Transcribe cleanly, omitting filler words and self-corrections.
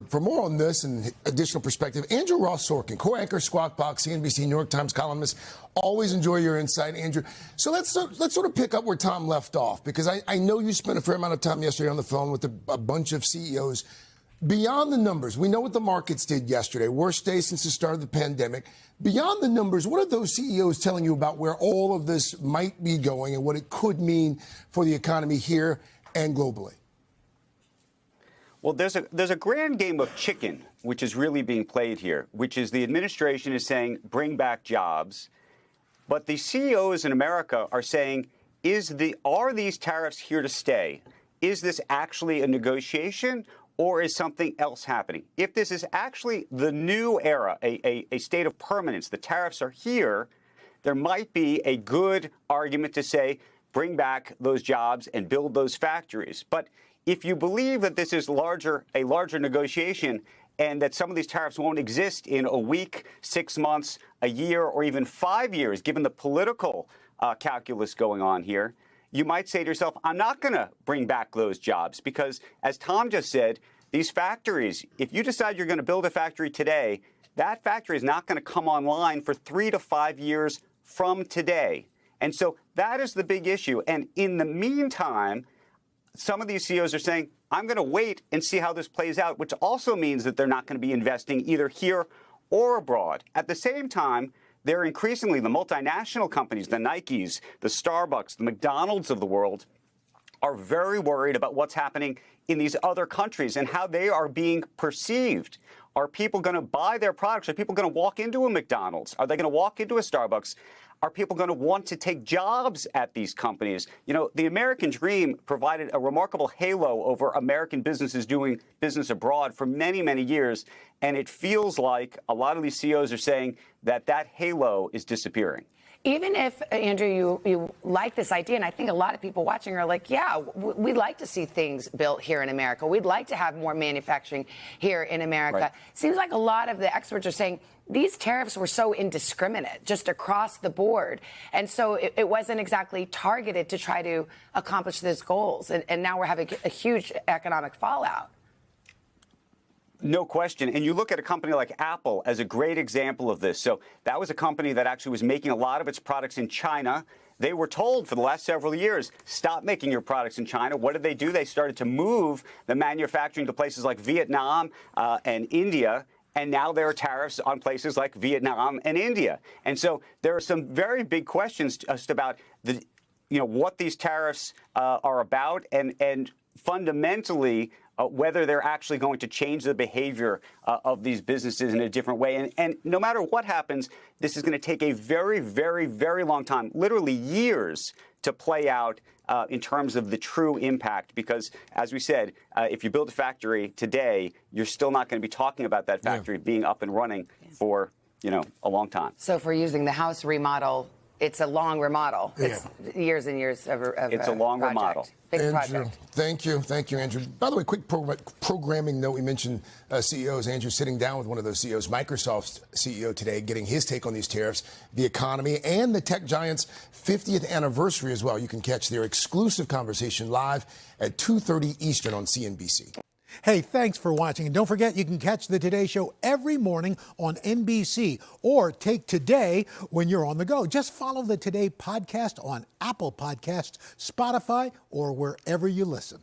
For more on this and additional perspective, Andrew Ross Sorkin, co-anchor, Squawk Box, CNBC, New York Times columnist. Always enjoy your insight, Andrew. So let's sort of pick up where Tom left off, because I know you spent a fair amount of time yesterday on the phone with a bunch of CEOs. Beyond the numbers, we know what the markets did yesterday. Worst day since the start of the pandemic. Beyond the numbers, what are those CEOs telling you about where all of this might be going and what it could mean for the economy here and globally? Well, there's a grand game of chicken, which is really being played here, which is the administration is saying, bring back jobs. But the CEOs in America are saying, are these tariffs here to stay? Is this actually a negotiation? Or is something else happening? If this is actually the new era, a state of permanence, the tariffs are here, there might be a good argument to say, bring back those jobs and build those factories. But if you believe that this is a larger negotiation and that some of these tariffs won't exist in a week, 6 months, a year, or even 5 years, given the political calculus going on here, you might say to yourself, I'm not going to bring back those jobs because, as Tom just said, these factories, if you decide you're going to build a factory today, that factory is not going to come online for 3 to 5 years from today. And so that is the big issue. And in the meantime, some of these CEOs are saying, I'm going to wait and see how this plays out, which also means that they're not going to be investing either here or abroad. At the same time, they're increasingly, the multinational companies, the Nikes, the Starbucks, the McDonald's of the world, are very worried about what's happening in these other countries and how they are being perceived. Are people going to buy their products? Are people going to walk into a McDonald's? Are they going to walk into a Starbucks? Are people going to want to take jobs at these companies? You know, the American dream provided a remarkable halo over American businesses doing business abroad for many, many years. And it feels like a lot of these CEOs are saying that that halo is disappearing. Even if, Andrew, you like this idea, and I think a lot of people watching are like, yeah, we'd like to see things built here in America. We'd like to have more manufacturing here in America. Right. Seems like a lot of the experts are saying these tariffs were so indiscriminate, just across the board. And so it wasn't exactly targeted to try to accomplish those goals. And now we're having a huge economic fallout. No question. And you look at a company like Apple as a great example of this. So that was a company that actually was making a lot of its products in China. They were told for the last several years, stop making your products in China. What did they do? They started to move the manufacturing to places like Vietnam and India. And now there are tariffs on places like Vietnam and India. And so there are some very big questions just about what these tariffs are about and fundamentally whether they're actually going to change the behavior of these businesses in a different way. And no matter what happens, this is going to take a very, very, very long time, literally years, to play out in terms of the true impact. Because, as we said, if you build a factory today, you're still not going to be talking about that factory being up and running for, a long time. So if we're using the house remodel, it's a long remodel. Yeah. It's years and years of it's a long project. remodel. Big Andrew, project. Thank you, Andrew. By the way, quick programming note. We mentioned CEOs. Andrew sitting down with one of those CEOs, Microsoft's CEO today, getting his take on these tariffs, the economy, and the tech giant's 50th anniversary as well. You can catch their exclusive conversation live at 2:30 Eastern on CNBC. Hey, thanks for watching. And don't forget, you can catch the Today Show every morning on NBC or take Today when you're on the go. Just follow the Today podcast on Apple Podcasts, Spotify, or wherever you listen.